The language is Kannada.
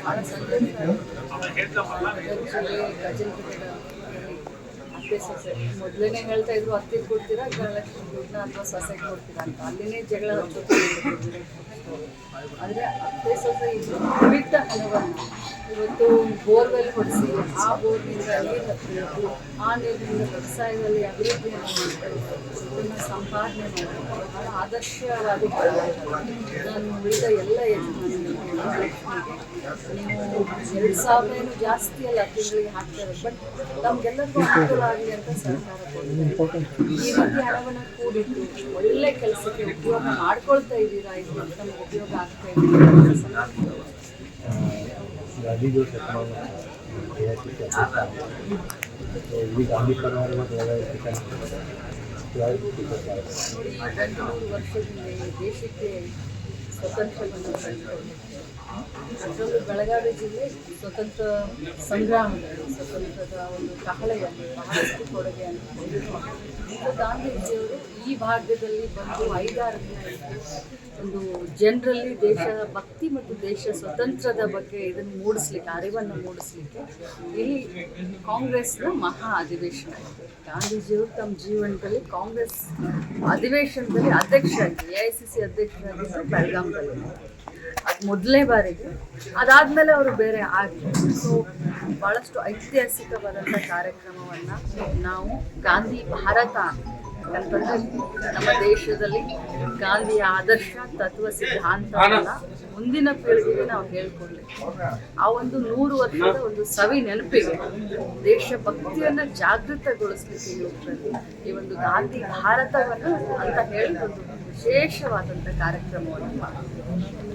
ಭಾಳ ಸಂತೋಷ ಗಜೇಂದ್ರಗಡ ಅತ್ತೆ ಸೊಸೆ ಮೊದಲನೇ ಹೇಳ್ತಾ ಇದ್ರು ಅತ್ತಿಗೆ ಕೊಡ್ತೀರಾ ಗೃಹಲಕ್ಷ್ಮಿ ದುಡ್ಡನ್ನ ಅಥವಾ ಸೊಸೆಗೆ ಕೊಡ್ತೀರಾ ಅಂತ ಅಲ್ಲಿನೇ ಜಗಳ ಹಚ್ಚೋದು. ಆದರೆ ಅತ್ತೆ ಸೊಸೆ ಇದು ಪವಿತ್ರ ಹಣವನ್ನು ಇವತ್ತು ಬೋರ್ವೆಲ್ ಹೊಡಿಸಿ ಆ ಬೋರ್ನಿಂದ ನೀರು ಹತ್ತಬೇಕು, ಆ ನೀರಿನಿಂದ ವ್ಯವಸಾಯದಲ್ಲಿ ಅಭಿವೃದ್ಧಿಯನ್ನು ಮಾಡ್ತಾರೆ, ಇದನ್ನು ಸಂಪಾದನೆ ಮಾಡ್ತಾರೆ. ಭಾಳ ಆದರ್ಶವಾದಿ ನಾನು ಉಳಿದ ಎಲ್ಲ ಯಜಮಾನಿಗಳಿಗೆ ನೀವು 2,000 ಏನು ಜಾಸ್ತಿ ಅಲ್ಲ ತಿಂಗಳಿಗೆ ಹಾಕ್ತಾರೆ, ಬಟ್ ನಮಗೆಲ್ಲರಿಗೂ ಅನುಕೂಲ ಆಗಲಿ ಅಂತ ಸರ್ಕಾರ ಕೊಡ್ತಾರೆ. ಈ ರೀತಿ ಹಣವನ್ನು ಕೂಡಿಟ್ಟು ಒಳ್ಳೆ ಕೆಲಸಕ್ಕೆ ಉಪಯೋಗ ಮಾಡ್ಕೊಳ್ತಾ ಇದ್ದೀರಾ, ಇದು ನಮಗೆ ಉಪಯೋಗ ಆಗ್ತಾ ಇದೆ. गांधी जो शतमान गांधी परिवार में 200 ವರ್ಷದಿಂದ ದೇಶಕ್ಕೆ ಸ್ವತಂತ್ರವನ್ನು ತಂದುಕೊಂಡು ಅದರಲ್ಲೂ ಬೆಳಗಾವಿ ಜಿಲ್ಲೆ ಸ್ವತಂತ್ರ ಸಂಗ್ರಾಮದಲ್ಲಿ ಸ್ವತಂತ್ರದ ಒಂದು ಕಹಳೆಯಲ್ಲಿ ಬಹಳಷ್ಟು ಕೊಡುಗೆಯನ್ನು ಕೊಟ್ಟಿದ್ದಾರೆ. ಗಾಂಧೀಜಿಯವರು ಈ ಭಾಗದಲ್ಲಿ ಬಂದು 5-6 ದಿನ ಒಂದು ಜನರಲ್ಲಿ ದೇಶದ ಭಕ್ತಿ ಮತ್ತು ದೇಶ ಸ್ವತಂತ್ರದ ಬಗ್ಗೆ ಇದನ್ನು ಮೂಡಿಸ್ಲಿಕ್ಕೆ, ಅರಿವನ್ನು ಮೂಡಿಸ್ಲಿಕ್ಕೆ ಇಲ್ಲಿ ಕಾಂಗ್ರೆಸ್ನ ಮಹಾ ಅಧಿವೇಶನ ಇತ್ತು. ಗಾಂಧೀಜಿಯವರು ತಮ್ಮ ಜೀವನದಲ್ಲಿ ಕಾಂಗ್ರೆಸ್ ಅಧಿವೇಶನದಲ್ಲಿ ಅಧ್ಯಕ್ಷರಾಗಿ AICC ಅಧ್ಯಕ್ಷರಾಗಿದ್ದು ಬೆಳಗಾಂದಲ್ಲಿ. ಅದು ಮೊದಲನೇ ಬಾರಿಗೆ. ಅದಾದಮೇಲೆ ಅವರು ಬೇರೆ ಆಗಿದ್ರು. ಸೊ ಭಾಳಷ್ಟು ಐತಿಹಾಸಿಕವಾದಂಥ ಕಾರ್ಯಕ್ರಮವನ್ನು ನಾವು ಗಾಂಧಿ ಭಾರತ ಅಂತಂದರೆ ನಮ್ಮ ದೇಶದಲ್ಲಿ ಗಾಂಧಿಯ ಆದರ್ಶ ತತ್ವ ಸಿದ್ಧಾಂತವನ್ನು ಮುಂದಿನ ಪೀಳಿಗೆಗೆ ನಾವು ಹೇಳ್ಕೊಡ್ಲಿಕ್ಕೆ ಆ ಒಂದು 100 ವರ್ಷದ ಒಂದು ಸವಿ ನೆನಪಿಗೆ ದೇಶಭಕ್ತಿಯನ್ನು ಜಾಗೃತಗೊಳಿಸ್ಲಿಕ್ಕೆ ಯುವಕರಲ್ಲಿ ಈ ಒಂದು ಗಾಂಧಿ ಭಾರತವನ್ನು ಅಂತ ಹೇಳಿ ಒಂದು ವಿಶೇಷವಾದಂಥ ಕಾರ್ಯಕ್ರಮವನ್ನು ಮಾಡ್ತೀವಿ.